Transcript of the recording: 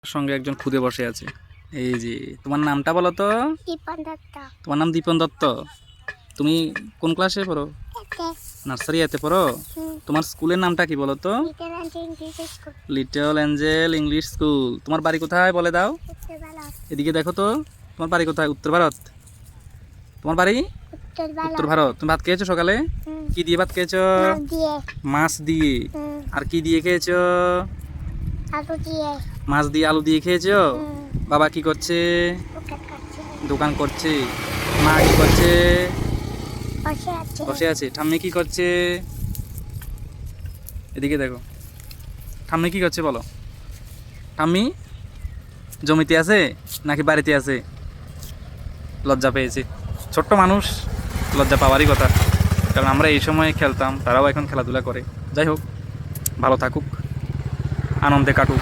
সঙ্গে একজন খুদে বসে আছে। এই যে তোমার নামটা বলো তো। দীপন দত্ত। তোমার নাম দীপন দত্ত। তুমি কোন ক্লাসে পড়ো? নার্সারি এতে পড়ো। তোমার স্কুলের নামটা কি বলো তো? Little Angel English school. তোমার বাড়ি কোথায় বলে দাও? এদিকে দেখো তো, তোমার বাড়ি কোথায়? উত্তর ভারত। তোমার বাড়ি উত্তর ভারত। তুমি ভাত খেয়েছো সকালে? কি দিয়ে ভাত খেয়েছো? মাছ দিয়ে। আর কি দিয়ে খেয়েছো? মাছ দিয়ে আলু দিয়ে খেয়েছো। বাবা কি করছে? দোকান করছে। মা কি করছে? বসে আছে। ঠাম্মি কি করছে? এদিকে দেখো, ঠাম্মি কি করছে বলো। ঠাম্মি জমিতে আছে নাকি বাড়িতে আছে? লজ্জা পেয়েছে। ছোট্ট মানুষ, লজ্জা পাওয়ারই কথা, কারণ আমরা এই সময়ে খেলতাম, তারাও এখন খেলাধুলা করে। যাই হোক, ভালো থাকুক, আনন্দে কাটুক।